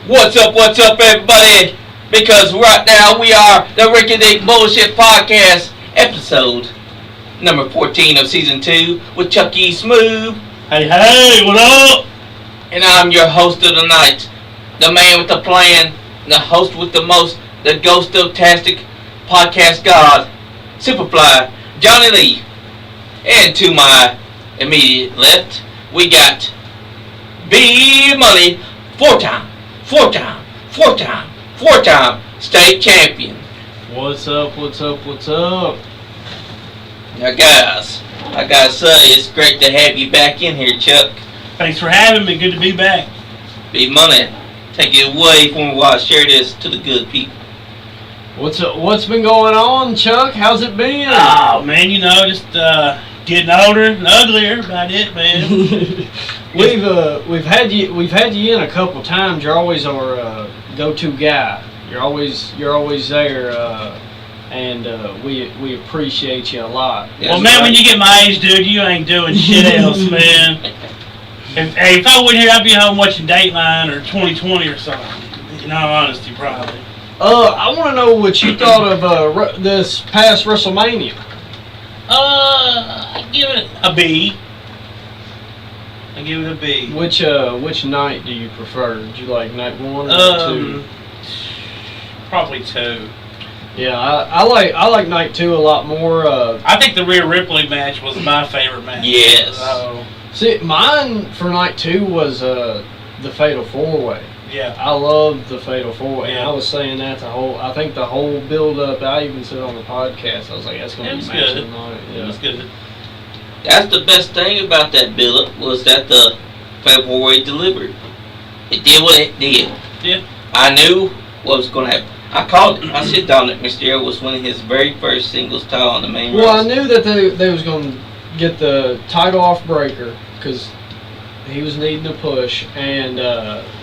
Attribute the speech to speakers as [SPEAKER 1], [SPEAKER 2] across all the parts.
[SPEAKER 1] What's up, everybody? Because right now we are the Ricky Dick Bullshit Podcast, episode number 14 of season 2 with Chucky Smooth.
[SPEAKER 2] Hey, what up?
[SPEAKER 1] And I'm your host of the night, the man with the plan, the host with the most, the ghost-tastic podcast god, SuperFly, Johnny Lee. And to my immediate left, we got Bmoney, four-time state champion.
[SPEAKER 2] What's up?
[SPEAKER 1] Now guys, I gotta say, it's great to have you back in here, Chuck.
[SPEAKER 2] Thanks for having me. Good to be back.
[SPEAKER 1] Bmoney, take it away from me while I share this to the good people.
[SPEAKER 3] What's been going on, Chuck? How's it been?
[SPEAKER 2] Oh man, just getting older and uglier. About it, man.
[SPEAKER 3] We've had you in a couple times. You're always our go-to guy. You're always there, and we appreciate you a lot.
[SPEAKER 2] Well, man, when you get my age, dude, you ain't doing shit else, man. If I wasn't here, I'd be home watching Dateline or 2020 or something. In all honesty, probably.
[SPEAKER 3] I want to know what you thought of this past WrestleMania.
[SPEAKER 2] I give it a B.
[SPEAKER 3] Which night do you prefer? Did you like night 1 or 2?
[SPEAKER 2] Probably 2.
[SPEAKER 3] Yeah, I like night 2 a lot more.
[SPEAKER 2] I think the Rhea Ripley match was my favorite match.
[SPEAKER 1] Yes.
[SPEAKER 3] See, mine for night 2 was the Fatal 4-Way.
[SPEAKER 2] Yeah.
[SPEAKER 3] I loved the Fatal 4-Way.
[SPEAKER 2] Yeah.
[SPEAKER 3] And I was saying that I think the whole build-up, I even said on the podcast, I was like, that's going to be match of the night. Yeah.
[SPEAKER 2] It was good.
[SPEAKER 1] That's the best thing about that build-up, was that the Fatal 4-Way delivered. It did what it did.
[SPEAKER 2] Yeah.
[SPEAKER 1] I knew what was going to happen. I called it. I said Dominic Mysterio was winning his very first singles title on the main roster.
[SPEAKER 3] Well, I knew that they was going to get the title off Breaker because he was needing a push, and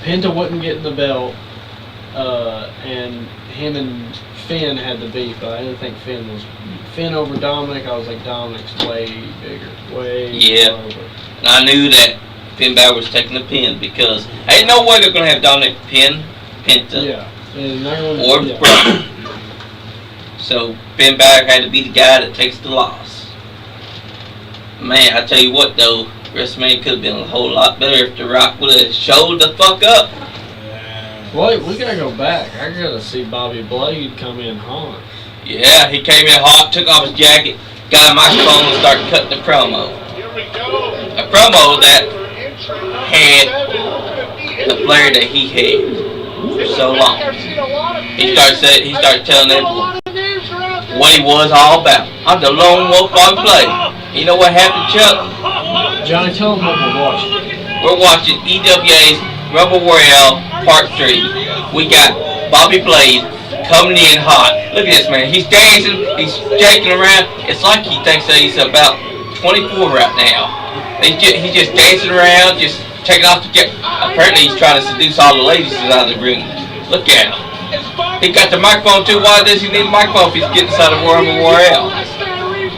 [SPEAKER 3] Penta wasn't getting the belt, and him and Finn had the beef, but I didn't think Finn over Dominic. I was like, Dominic's way bigger, way over.
[SPEAKER 1] And I knew that Finn Balor was taking the pin because ain't no way they're going to have Dominic pin Penta.
[SPEAKER 3] Yeah.
[SPEAKER 1] Or Brock. So Finn Balor had to be the guy that takes the loss. Man, I tell you what though, WrestleMania could have been a whole lot better if The Rock would have showed the fuck up.
[SPEAKER 3] Wait, we gotta go back. I gotta see Bobby Blade come in hot.
[SPEAKER 1] Yeah, he came in hot, took off his jacket, got a microphone and started cutting the promo. A promo that had the flair that he had for so long. He started telling everyone what he was all about. I'm the lone wolf Bobby Blade. You know what happened, Chuck?
[SPEAKER 3] Johnny, tell them what we're watching.
[SPEAKER 1] We're watching EWA's Rumble Royale Part 3. We got Bobby Blade coming in hot. Look at this, man. He's dancing. He's shaking around. It's like he thinks that he's about 24 right now. He's just dancing around, just taking off the jacket. Apparently he's trying to seduce all the ladies out of the room. Look at him. He got the microphone too. Why does he need a microphone if he's getting inside of Rumble Royale?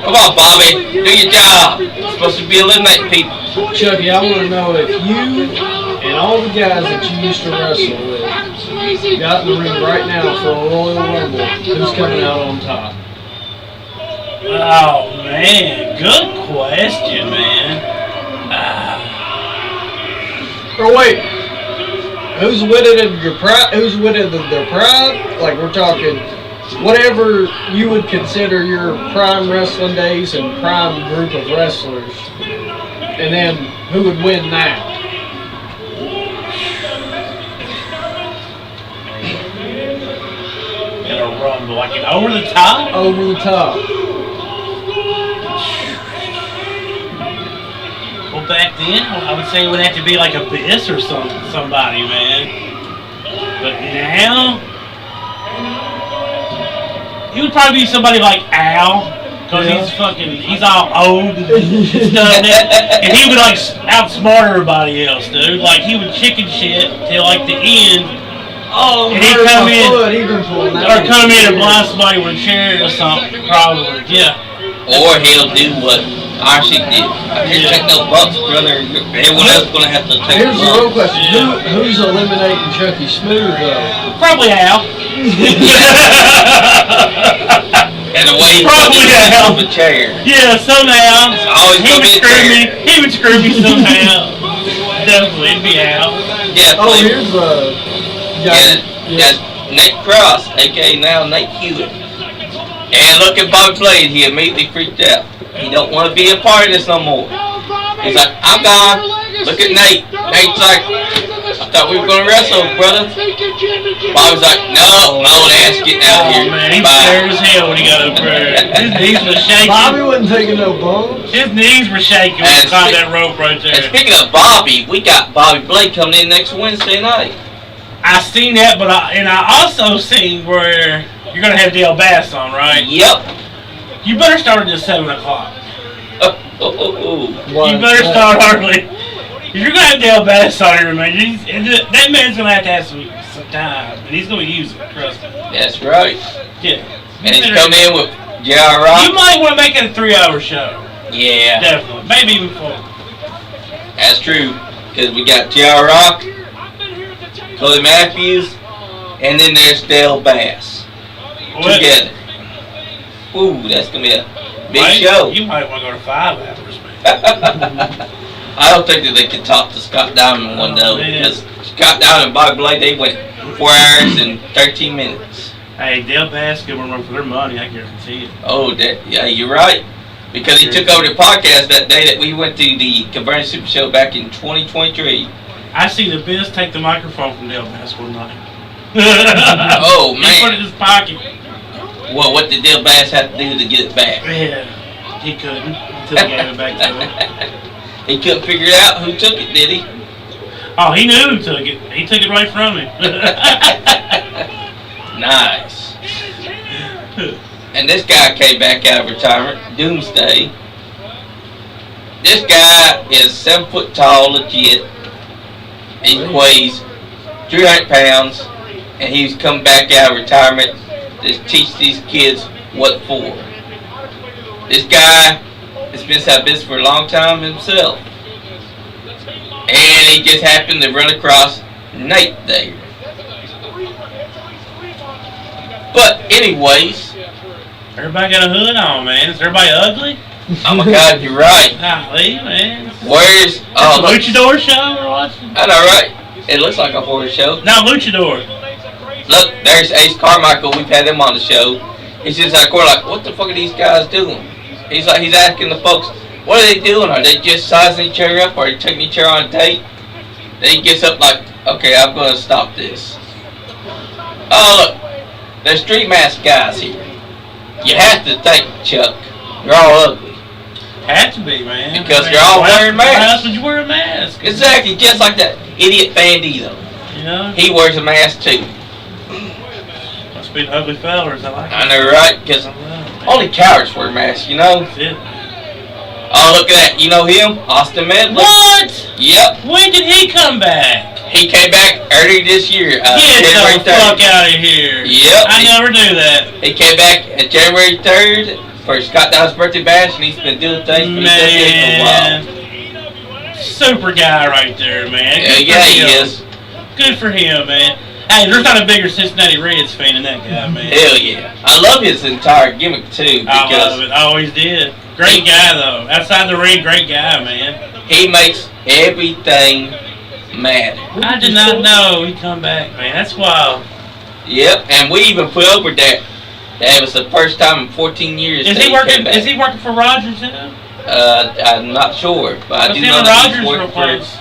[SPEAKER 1] Come on, Bobby. Do your job. You're supposed to be eliminating people.
[SPEAKER 3] Chucky, I want to know if you and all the guys that you used to wrestle with got in the ring right now for a Royal Rumble, who's coming out on top?
[SPEAKER 2] Oh, man. Good question, man.
[SPEAKER 3] Or wait, who's winning your pride? Who's winning their pride? Like, we're talking whatever you would consider your prime wrestling days and prime group of wrestlers, and then who would win now?
[SPEAKER 2] In a rumble, like an over the top?
[SPEAKER 3] Over the top.
[SPEAKER 2] Well, back then, I would say it would have to be like Abyss or somebody, man. But now, he would probably be somebody like Al, because he's all old and stuff, and he would like outsmart everybody else, dude. Like, he would chicken shit till like the end.
[SPEAKER 3] Oh,
[SPEAKER 2] and he'd come in,
[SPEAKER 3] or
[SPEAKER 2] come in and blind somebody with a chair or something, probably, yeah.
[SPEAKER 1] Or he'll do what Iron Sheik did. I didn't take no bumps, brother. Everyone else is gonna have to take
[SPEAKER 3] Here's the real
[SPEAKER 1] bumps.
[SPEAKER 3] question:
[SPEAKER 2] Yeah.
[SPEAKER 3] Who's eliminating Chucky Smooth though?
[SPEAKER 2] Probably Al.
[SPEAKER 1] And the way he
[SPEAKER 2] Probably
[SPEAKER 1] put it
[SPEAKER 2] Al.
[SPEAKER 1] off a chair.
[SPEAKER 2] Yeah, somehow.
[SPEAKER 1] always
[SPEAKER 2] He
[SPEAKER 1] gonna
[SPEAKER 2] would
[SPEAKER 1] be a
[SPEAKER 2] screw me.
[SPEAKER 1] chair.
[SPEAKER 2] He would screw me somehow. Definitely, it'd be Al.
[SPEAKER 1] Yeah,
[SPEAKER 3] Oh,
[SPEAKER 1] play.
[SPEAKER 3] here's the guy.
[SPEAKER 1] That's Nate Cross, aka now Nate Hewitt. And look at Bobby Blade, he immediately freaked out. He don't want to be a part of this no more. He's like, I'm gone. Look at Nate. Nate's like, I thought we were going to wrestle, brother. Bobby's like, no, my old ass getting out of
[SPEAKER 2] Oh
[SPEAKER 1] here.
[SPEAKER 2] man, he
[SPEAKER 1] Bye.
[SPEAKER 2] scared as hell when he got up there. His knees were shaking.
[SPEAKER 3] Bobby wasn't taking no bumps.
[SPEAKER 2] His knees were shaking when he
[SPEAKER 1] And
[SPEAKER 2] climbed that rope right
[SPEAKER 1] And
[SPEAKER 2] there.
[SPEAKER 1] speaking of Bobby, we got Bobby Blade coming in next Wednesday night.
[SPEAKER 2] I seen that, but I also seen where you're gonna have Dale Bass on, right?
[SPEAKER 1] Yep.
[SPEAKER 2] You better start at 7 o'clock.
[SPEAKER 3] Why?
[SPEAKER 2] You better start early. If you're gonna have Dale Bass on here, man, that man's gonna have to have some time, and he's gonna use it. Trust me.
[SPEAKER 1] That's right.
[SPEAKER 2] Yeah.
[SPEAKER 1] And he's coming in with J.R.
[SPEAKER 2] You
[SPEAKER 1] Rock.
[SPEAKER 2] might want to make it a 3-hour show.
[SPEAKER 1] Yeah,
[SPEAKER 2] Definitely, maybe even 4.
[SPEAKER 1] that's true. Because we got J.R. Rock, Cody Matthews, and then there's Dale Bass together. Ooh, that's gonna be a big show.
[SPEAKER 2] You might want to go to 5 hours, man.
[SPEAKER 1] I don't think that they can top to Scott Diamond one though,
[SPEAKER 2] man.
[SPEAKER 1] because Scott Diamond and Bobby Blade, they went 4 hours and 13 minutes.
[SPEAKER 2] Hey, Dale Bass give them run for their money. I guarantee it.
[SPEAKER 1] Oh, yeah, you're right. Because he took over the podcast that day that we went to the Converted Super Show back in 2023.
[SPEAKER 2] I seen the Biz take the microphone from Dale Bass one night.
[SPEAKER 1] Oh,
[SPEAKER 2] He put it
[SPEAKER 1] man.
[SPEAKER 2] in his pocket.
[SPEAKER 1] Well, what did Dale Bass have to do to get it back?
[SPEAKER 2] Yeah, he couldn't until he gave it back to him.
[SPEAKER 1] He couldn't figure out who took it, did he?
[SPEAKER 2] Oh, he knew who took it. He took it right from him.
[SPEAKER 1] Nice. And this guy came back out of retirement, Doomsday. This guy is 7 foot tall, legit. He weighs 300 pounds, and he's come back out of retirement to teach these kids what for. This guy has been in business for a long time himself. And he just happened to run across Nate there. But anyways,
[SPEAKER 2] Everybody got a hood on, man. Is everybody ugly?
[SPEAKER 1] oh my God, you're right.
[SPEAKER 2] Golly, man.
[SPEAKER 1] Where's look,
[SPEAKER 2] Luchador show we're watching?
[SPEAKER 1] I know, right? It looks like a horror show.
[SPEAKER 2] No, Luchador.
[SPEAKER 1] Look, there's Ace Carmichael. We've had him on the show. He's just like, we're like, what the fuck are these guys doing? He's like, he's asking the folks, what are they doing? Are they just sizing each other up? Or are they taking each other on a date? Then he gets up like, okay, I'm going to stop this. Oh, look, there's 3 masked guys here. You have to think, Chuck, they're all ugly.
[SPEAKER 2] Had to be, man.
[SPEAKER 1] Because they're all wearing masks.
[SPEAKER 2] Why else would you wear a mask?
[SPEAKER 1] Exactly, just like that idiot Bandito.
[SPEAKER 2] You know?
[SPEAKER 1] He wears a mask too.
[SPEAKER 2] Must be the ugly fellers. I like
[SPEAKER 1] I know, right? Because only cowards wear masks, you know?
[SPEAKER 2] That's it.
[SPEAKER 1] Oh, look at that. You know him? Austin Medley.
[SPEAKER 2] What?
[SPEAKER 1] Yep.
[SPEAKER 2] When did he come back?
[SPEAKER 1] He came back earlier this year.
[SPEAKER 2] Get
[SPEAKER 1] January
[SPEAKER 2] the
[SPEAKER 1] 3rd.
[SPEAKER 2] fuck out of here.
[SPEAKER 1] Yep.
[SPEAKER 2] I never knew that.
[SPEAKER 1] He came back at January 3rd for Scott Dow's birthday bash, and he's been doing things for the WWE for a while.
[SPEAKER 2] Super guy right there, man. Good
[SPEAKER 1] Yeah,
[SPEAKER 2] for
[SPEAKER 1] he
[SPEAKER 2] him.
[SPEAKER 1] is.
[SPEAKER 2] Good for him, man. Hey, there's not a bigger Cincinnati Reds fan than that guy, man.
[SPEAKER 1] Hell yeah. I love his entire gimmick too,
[SPEAKER 2] I love
[SPEAKER 1] because
[SPEAKER 2] it. I always did. Great guy, though. Outside the ring, great guy, man.
[SPEAKER 1] he makes everything matter.
[SPEAKER 2] I did not know he'd come back, man. That's wild.
[SPEAKER 1] Yep, and we even put over that. That was the first time in 14 years.
[SPEAKER 2] Is
[SPEAKER 1] that
[SPEAKER 2] he working?
[SPEAKER 1] came back.
[SPEAKER 2] Is he working for Rogers now?
[SPEAKER 1] I'm not sure, but I
[SPEAKER 2] What's
[SPEAKER 1] do
[SPEAKER 2] him
[SPEAKER 1] know
[SPEAKER 2] and
[SPEAKER 1] that
[SPEAKER 2] Rogers
[SPEAKER 1] he's
[SPEAKER 2] real
[SPEAKER 1] working for
[SPEAKER 2] close?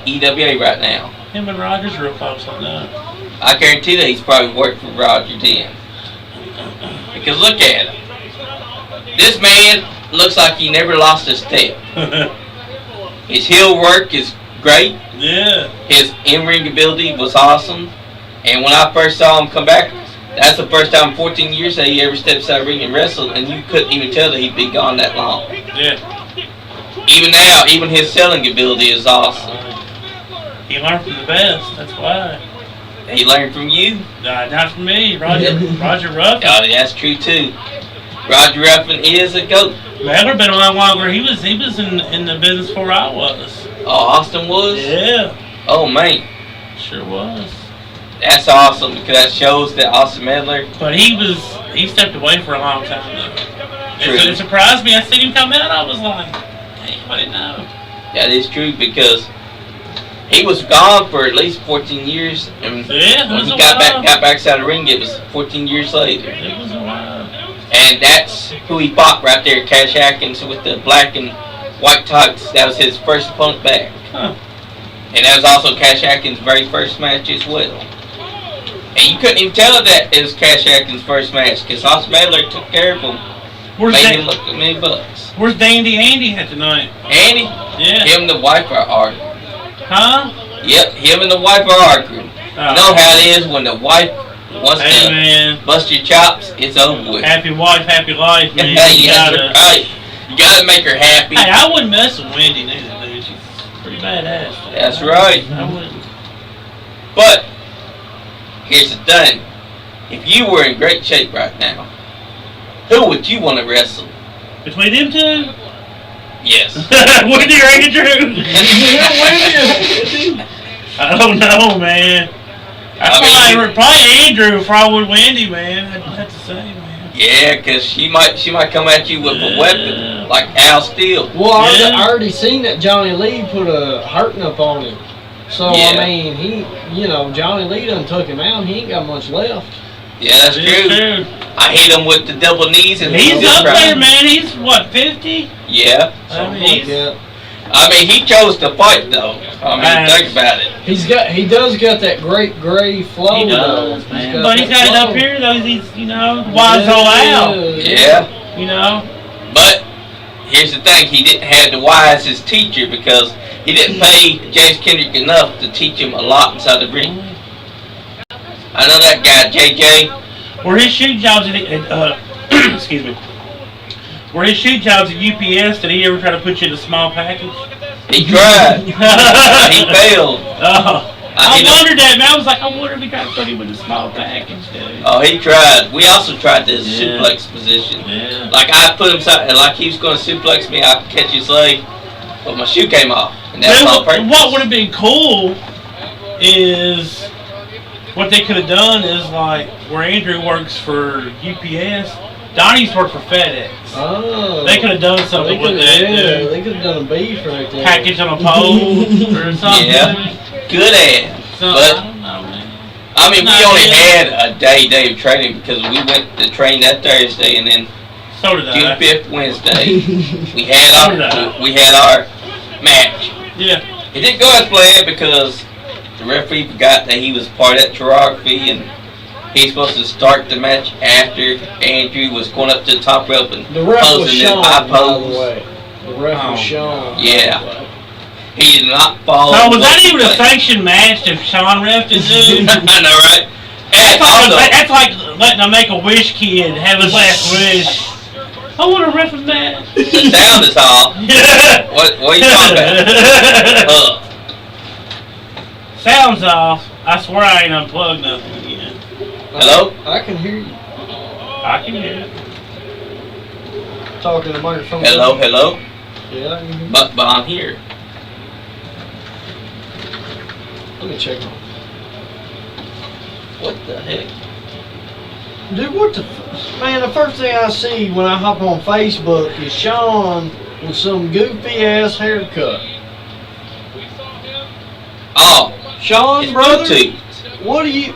[SPEAKER 1] EWA right now.
[SPEAKER 2] Him and Rogers real close, I know.
[SPEAKER 1] I guarantee that he's probably worked for Roger then. Because look at him. This man looks like he never lost a step. His heel work is great.
[SPEAKER 2] Yeah.
[SPEAKER 1] His in-ring ability was awesome. And when I first saw him come back, that's the first time in 14 years that he ever steps out of the ring and wrestled, and you couldn't even tell that he'd been gone that long.
[SPEAKER 2] Yeah.
[SPEAKER 1] Even now, even his selling ability is awesome.
[SPEAKER 2] He learned from the best. That's why.
[SPEAKER 1] He learned from you.
[SPEAKER 2] Not from me, Roger. Roger Ruff.
[SPEAKER 1] Oh, that's true too. Roger Ruffin is a GOAT.
[SPEAKER 2] Miller been around longer. He was in the business before I was.
[SPEAKER 1] Oh, Austin was?
[SPEAKER 2] Yeah.
[SPEAKER 1] Oh, man.
[SPEAKER 2] Sure was.
[SPEAKER 1] That's awesome because that shows that Austin Medler.
[SPEAKER 2] But he stepped away for a long time though.
[SPEAKER 1] True.
[SPEAKER 2] It surprised me. I seen him come out. I was like, hey, I didn't know.
[SPEAKER 1] That is true because he was gone for at least 14 years. And
[SPEAKER 2] Yeah, it
[SPEAKER 1] when
[SPEAKER 2] was
[SPEAKER 1] he
[SPEAKER 2] a
[SPEAKER 1] got
[SPEAKER 2] while.
[SPEAKER 1] back outside the ring, it was 14 years later.
[SPEAKER 2] It was a while.
[SPEAKER 1] And that's who he fought right there, Cash Atkins, with the black and white tux. That was his first opponent back.
[SPEAKER 2] Huh.
[SPEAKER 1] And that was also Cash Atkins' very first match as well. And you couldn't even tell that it was Cash Atkins' first match because Austin Medler took care of him. Made him look at $1 million.
[SPEAKER 2] Where's Dandy Andy at tonight?
[SPEAKER 1] Andy?
[SPEAKER 2] Yeah.
[SPEAKER 1] Him and the wife are arguing.
[SPEAKER 2] Huh?
[SPEAKER 1] Yep, him and the wife are arguing.
[SPEAKER 2] Oh.
[SPEAKER 1] You know how it is when the wife wants
[SPEAKER 2] Hey,
[SPEAKER 1] to
[SPEAKER 2] man.
[SPEAKER 1] bust your chops, it's over with.
[SPEAKER 2] Happy wife, happy life, man. You
[SPEAKER 1] Yeah,
[SPEAKER 2] gotta.
[SPEAKER 1] right. You gotta make her happy.
[SPEAKER 2] Hey, I wouldn't mess with Wendy neither, dude. She's pretty badass.
[SPEAKER 1] That's right.
[SPEAKER 2] I wouldn't.
[SPEAKER 1] But here's the thing. If you were in great shape right now, who would you want to wrestle?
[SPEAKER 2] Between them two?
[SPEAKER 1] Yes.
[SPEAKER 2] Wendy or Andrew? I don't know, man. Probably Andrew if I would Wendy, man. I'd have to say, man.
[SPEAKER 1] Yeah, because she might come at you with a weapon like Al Steele.
[SPEAKER 3] Well, I already seen that Johnny Lee put a hurting up on him. So,
[SPEAKER 1] Yeah.
[SPEAKER 3] I mean, Johnny Lee done took him out. He ain't got much left.
[SPEAKER 1] Yeah, that's true. I hit him with the double knees and
[SPEAKER 2] He's up there, man. He's what, 50?
[SPEAKER 1] Yeah. I mean, he chose to fight though. I mean, think about it.
[SPEAKER 3] He does got that great gray flow.
[SPEAKER 2] He does,
[SPEAKER 3] though.
[SPEAKER 2] man. But he's got it up here though. He's wise all out.
[SPEAKER 1] Yeah.
[SPEAKER 2] You know.
[SPEAKER 1] But here's the thing: he didn't have the wise as teacher because he didn't pay James Kendrick enough to teach him a lot inside the ring. I know that guy, JJ.
[SPEAKER 2] Were his shoot jobs at excuse me. Were his shoot jobs at UPS? Did he ever try to put you in a small package?
[SPEAKER 1] He tried. He failed.
[SPEAKER 2] Oh, I wondered that, man. I was like, I wonder if he tried to put him in a small package, dude.
[SPEAKER 1] Oh, he tried. We also tried the suplex position.
[SPEAKER 2] Yeah.
[SPEAKER 1] Like I put him, like he was going to suplex me. I could catch his leg, but my shoe came off, and that's all purpose.
[SPEAKER 2] What would have been cool is what they could have done is like where Andrew works for UPS. Donnie's worked for FedEx.
[SPEAKER 3] Oh.
[SPEAKER 2] They could have done something with that.
[SPEAKER 3] Yeah, they could have done a beef right there.
[SPEAKER 2] Package on a pole or something.
[SPEAKER 1] Yeah. Good ass. But
[SPEAKER 2] I don't know, man.
[SPEAKER 1] I mean, we only had a day of training because we went to train that Thursday and then
[SPEAKER 2] So did
[SPEAKER 1] June
[SPEAKER 2] I.
[SPEAKER 1] 5th Wednesday we had our match.
[SPEAKER 2] Yeah.
[SPEAKER 1] It didn't go as planned because the referee forgot that he was part of that choreography and he's supposed to start the match after Andrew was going up to the top rope and
[SPEAKER 3] The ref was
[SPEAKER 1] posing
[SPEAKER 3] Sean,
[SPEAKER 1] his eye
[SPEAKER 3] by the
[SPEAKER 1] pose.
[SPEAKER 3] way. The ref was Sean.
[SPEAKER 1] Yeah. He did not follow.
[SPEAKER 2] So was that even a sanctioned match if Sean refed it, dude?
[SPEAKER 1] I know, right? And also,
[SPEAKER 2] That's like letting a Make-A-Wish kid have his last wish. I want to ref a match.
[SPEAKER 1] the sound is off. What are you talking about?
[SPEAKER 2] Sounds off. I swear I ain't unplugged nothing again.
[SPEAKER 1] Hello?
[SPEAKER 3] I can hear you.
[SPEAKER 2] I can hear it.
[SPEAKER 3] Talking to the microphone.
[SPEAKER 1] Hello?
[SPEAKER 3] Yeah, I can hear you.
[SPEAKER 1] But I'm here.
[SPEAKER 3] Let me check on.
[SPEAKER 1] What the heck?
[SPEAKER 3] Dude, what the man? The first thing I see when I hop on Facebook is Sean with some goofy ass haircut.
[SPEAKER 1] Oh,
[SPEAKER 3] Sean,
[SPEAKER 1] it's
[SPEAKER 3] brother,
[SPEAKER 1] Bluetooth.
[SPEAKER 3] what are we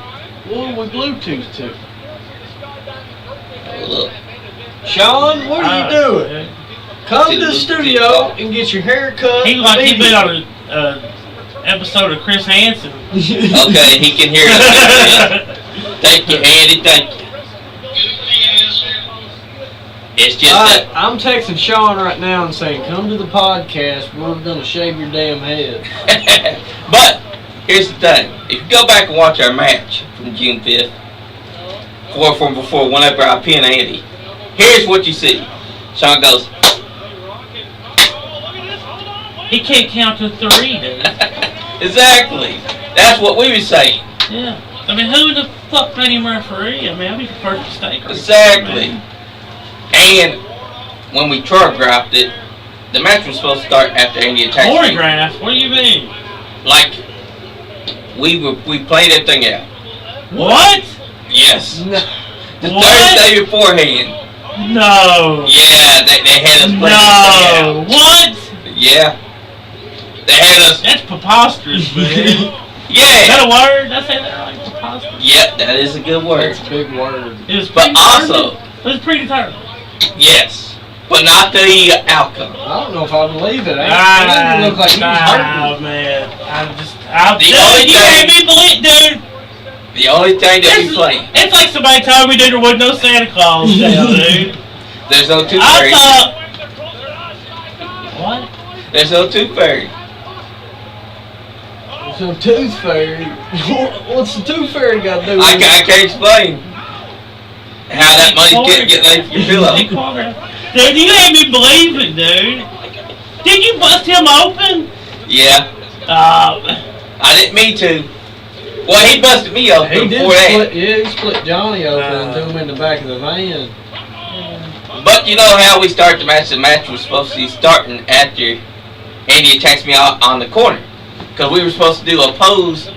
[SPEAKER 3] Bluetooth to?
[SPEAKER 1] Oh, look.
[SPEAKER 3] Sean, what are you doing? Come to the studio and get your hair cut.
[SPEAKER 2] He been on a episode of Chris Hansen.
[SPEAKER 1] Okay, he can hear us. Thank you, Andy. Thank you. It's just that.
[SPEAKER 3] I'm texting Sean right now and saying, come to the podcast. We're going to shave your damn head.
[SPEAKER 1] But here's the thing: if you go back and watch our match from June 5th, from before, whenever I pin Andy, here's what you see. Sean goes.
[SPEAKER 2] He can't count to 3, dude.
[SPEAKER 1] Exactly. That's what we were saying.
[SPEAKER 2] Yeah. I mean, who the fuck made him referee? I mean, I'll be the first mistake.
[SPEAKER 1] Exactly. And when we choreographed it, the match was supposed to start after Andy attacked me.
[SPEAKER 2] Choreographed? What do you mean?
[SPEAKER 1] Like, we played that thing out.
[SPEAKER 2] What?
[SPEAKER 1] Yes.
[SPEAKER 3] No.
[SPEAKER 1] The
[SPEAKER 2] What?
[SPEAKER 1] Thursday beforehand.
[SPEAKER 2] No.
[SPEAKER 1] Yeah, they had us play that thing
[SPEAKER 2] No.
[SPEAKER 1] out.
[SPEAKER 2] What?
[SPEAKER 1] Yeah. They had us.
[SPEAKER 2] That's preposterous, man. Is
[SPEAKER 1] Yeah.
[SPEAKER 2] that a word? Did I say that right? Preposterous?
[SPEAKER 1] Yeah, that is a good word.
[SPEAKER 3] That's a big word.
[SPEAKER 2] It was
[SPEAKER 1] But also,
[SPEAKER 2] it was predetermined.
[SPEAKER 1] yes, but not the outcome.
[SPEAKER 3] I don't know if I believe it. It looked like he was hurting.
[SPEAKER 2] Man.
[SPEAKER 1] The only
[SPEAKER 2] You
[SPEAKER 1] thing-
[SPEAKER 2] made me believe, dude.
[SPEAKER 1] The only thing that we play,
[SPEAKER 2] It's like somebody told me dude, there wasn't no Santa Claus now, dude.
[SPEAKER 1] there's no tooth
[SPEAKER 2] I
[SPEAKER 1] fairy.
[SPEAKER 2] thought. What?
[SPEAKER 1] There's no tooth fairy.
[SPEAKER 3] So tooth fairy. What's the tooth fairy got to do with
[SPEAKER 1] I
[SPEAKER 3] it?
[SPEAKER 1] can't explain how that money get laid for your pillow.
[SPEAKER 2] Dude, you made me believe it, dude. Did you bust him open?
[SPEAKER 1] Yeah, I didn't mean to. Well, he busted me open
[SPEAKER 3] He did
[SPEAKER 1] before that.
[SPEAKER 3] split. Yeah, he split Johnny open and threw him in the back of the van.
[SPEAKER 1] But you know how we start the match? The match was supposed to be starting after Andy attacks me out on the corner. Because we were supposed to do a pose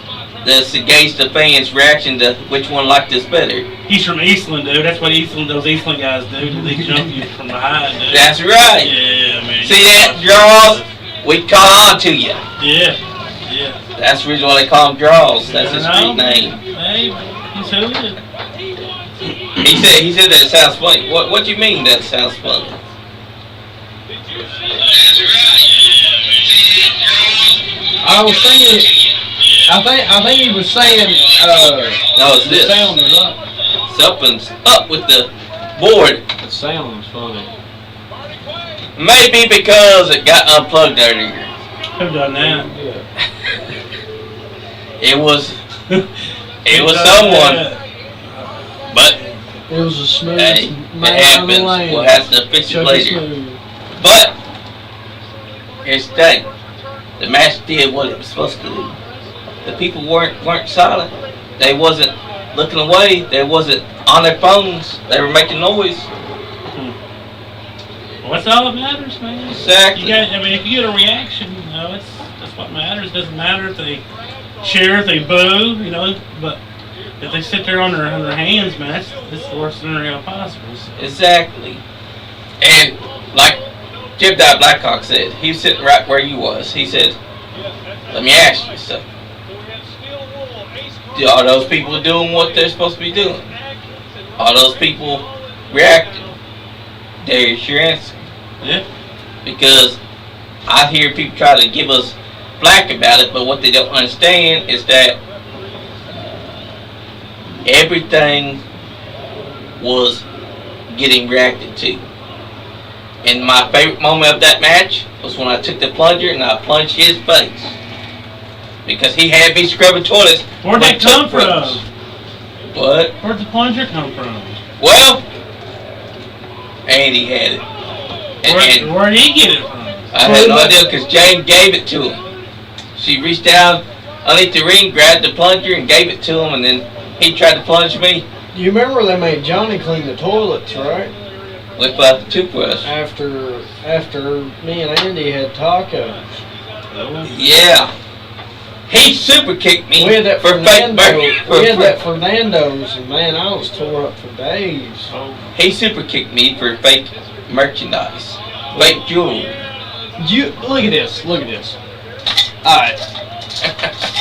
[SPEAKER 1] that's to gauge the fans' reaction to which one liked us better.
[SPEAKER 2] He's from Eastland, dude. That's what those Eastland guys do. They jump you from behind, dude.
[SPEAKER 1] That's right.
[SPEAKER 2] Yeah, man.
[SPEAKER 1] See that, draws? We caught on to you.
[SPEAKER 2] Yeah. Yeah.
[SPEAKER 1] That's the reason why they call him Draws. That's his street name.
[SPEAKER 2] Hey, he's who is it?
[SPEAKER 1] He said that it sounds funny. What do you mean that sounds funny?
[SPEAKER 3] I was thinking. I think he was saying.
[SPEAKER 1] No, it's
[SPEAKER 3] the
[SPEAKER 1] this.
[SPEAKER 3] sound is up.
[SPEAKER 1] Something's up with the board.
[SPEAKER 3] The sound is funny.
[SPEAKER 1] Maybe because it got unplugged earlier.
[SPEAKER 2] Who done that?
[SPEAKER 3] Yeah.
[SPEAKER 1] It was
[SPEAKER 2] Who done
[SPEAKER 1] someone.
[SPEAKER 2] that?
[SPEAKER 1] But
[SPEAKER 3] It was a smooth
[SPEAKER 1] hey, it
[SPEAKER 3] man on the
[SPEAKER 1] happens.
[SPEAKER 3] lane.
[SPEAKER 1] We'll have to fix it
[SPEAKER 3] Chuck
[SPEAKER 1] later.
[SPEAKER 3] smooth.
[SPEAKER 1] But here's the thing: the match did what it was supposed to do. The people weren't silent. They wasn't looking away. They wasn't on their phones. They were making noise.
[SPEAKER 2] Well, that's all that matters, man.
[SPEAKER 1] Exactly.
[SPEAKER 2] If you get a reaction, that's what matters. It doesn't matter if they cheer, if they boo, but if they sit there on their hands, man, that's the worst scenario possible. So.
[SPEAKER 1] Exactly. And like Jim Dot Blackhawk said, he was sitting right where you was. He said, "Let me ask you something. Are those people doing what they're supposed to be doing? Are those people reacting?" There's your answer.
[SPEAKER 2] Yeah.
[SPEAKER 1] Because I hear people try to give us flack about it, but what they don't understand is that everything was getting reacted to. And my favorite moment of that match was when I took the plunger and I plunged his face. Because he had me scrubbing toilets.
[SPEAKER 2] Where'd that
[SPEAKER 1] with
[SPEAKER 2] come from?
[SPEAKER 1] toothbrush. What?
[SPEAKER 2] Where'd the plunger come from?
[SPEAKER 1] Well, Andy had it. And
[SPEAKER 2] Where'd he get it from?
[SPEAKER 1] I had no idea because Jane gave it to him. She reached down underneath the ring, grabbed the plunger, and gave it to him, and then he tried to plunge me
[SPEAKER 3] You remember they made Johnny clean the toilets, right?
[SPEAKER 1] with the toothbrush.
[SPEAKER 3] After me and Andy had tacos.
[SPEAKER 1] Yeah. He super kicked me
[SPEAKER 3] We had that
[SPEAKER 1] for fake
[SPEAKER 3] Fernando.
[SPEAKER 1] burger.
[SPEAKER 3] We had that Fernando's, and man, I was tore up for days.
[SPEAKER 1] He super kicked me for fake merchandise, fake jewelry.
[SPEAKER 3] You look at this. Look at this. All right.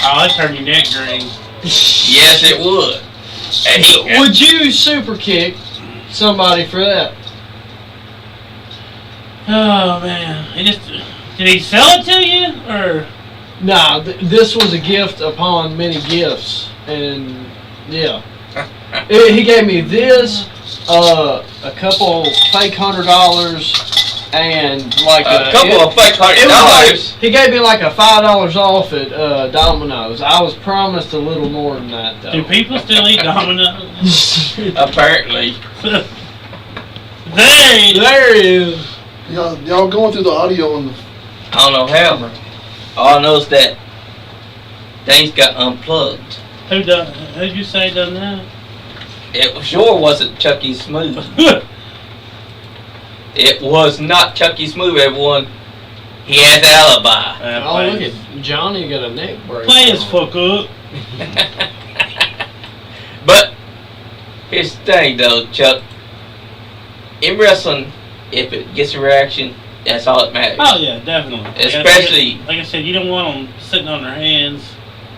[SPEAKER 2] Oh, that turned your neck green.
[SPEAKER 1] Yes, it would. And he,
[SPEAKER 3] Would you super kick somebody for that?
[SPEAKER 2] Oh man, did he sell it to you or?
[SPEAKER 3] Nah, this was a gift upon many gifts, and yeah, he gave me this, a couple fake $100, and like
[SPEAKER 1] a couple of fake
[SPEAKER 3] it was
[SPEAKER 1] $100.
[SPEAKER 3] he gave me like a $5 off at Domino's. I was promised a little more than that though.
[SPEAKER 2] Do people still eat Domino's?
[SPEAKER 1] Apparently.
[SPEAKER 3] There he is.
[SPEAKER 4] Y'all going through the audio on the.
[SPEAKER 1] I don't know how. All I know is that things got unplugged.
[SPEAKER 2] Who'd you say done that?
[SPEAKER 1] It sure wasn't Chucky Smooth. It was not Chucky Smooth, everyone. He has an alibi.
[SPEAKER 3] Oh, look at Johnny got a neck break.
[SPEAKER 2] Play his fuck up.
[SPEAKER 1] But here's the thing, though, Chuck. In wrestling, if it gets a reaction, that's all that matters.
[SPEAKER 2] Oh yeah, definitely.
[SPEAKER 1] Especially,
[SPEAKER 2] like I said, you don't want them sitting on their hands.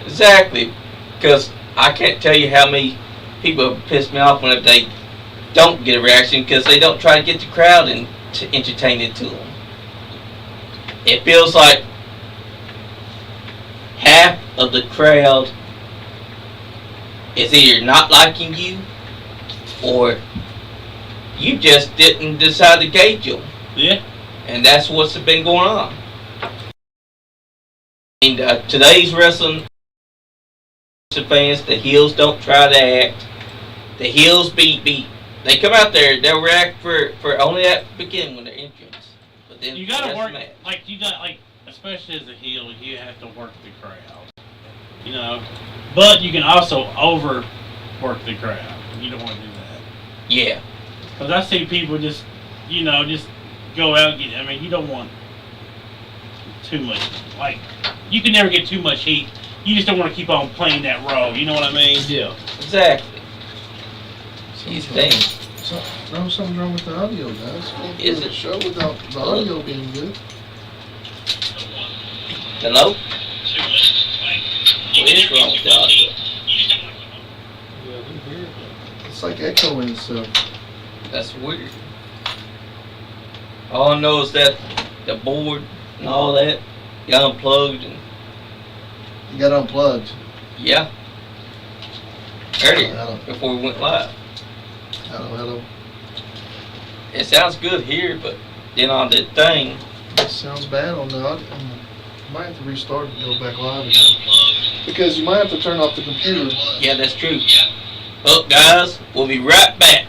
[SPEAKER 1] Exactly, because I can't tell you how many people piss me off whenever they don't get a reaction because they don't try to get the crowd and to entertain it to them. It feels like half of the crowd is either not liking you or you just didn't decide to gauge them.
[SPEAKER 2] Yeah.
[SPEAKER 1] And that's what's been going on. And today's wrestling fans, the heels don't try to act. The heels be they come out there, they'll react for only at the beginning when they're entrance. But then
[SPEAKER 2] You gotta work especially as a heel, you have to work the crowd. You know, but you can also overwork the crowd. You don't want to do that.
[SPEAKER 1] Yeah.
[SPEAKER 2] Because I see people just go out and get. I mean, you don't want too much. Like, you can never get too much heat. You just don't want to keep on playing that role. You know what I mean?
[SPEAKER 3] Yeah.
[SPEAKER 1] Exactly. These things.
[SPEAKER 4] No, something's wrong with the audio, guys.
[SPEAKER 1] Is
[SPEAKER 4] it
[SPEAKER 1] it?
[SPEAKER 4] show without the audio being good?
[SPEAKER 1] Hello? What is wrong with the audio?
[SPEAKER 4] It's like echoing and stuff.
[SPEAKER 1] That's weird. All I know is that the board and all that got unplugged and
[SPEAKER 4] You got unplugged.
[SPEAKER 1] yeah. Earlier,
[SPEAKER 4] Hello.
[SPEAKER 1] before we went live.
[SPEAKER 4] Hello.
[SPEAKER 1] It sounds good here, but then on the thing,
[SPEAKER 4] It sounds bad on the audio. You might have to restart and go back live again. Because you might have to turn off the computer.
[SPEAKER 1] yeah, that's true. Look, guys, we'll be right back.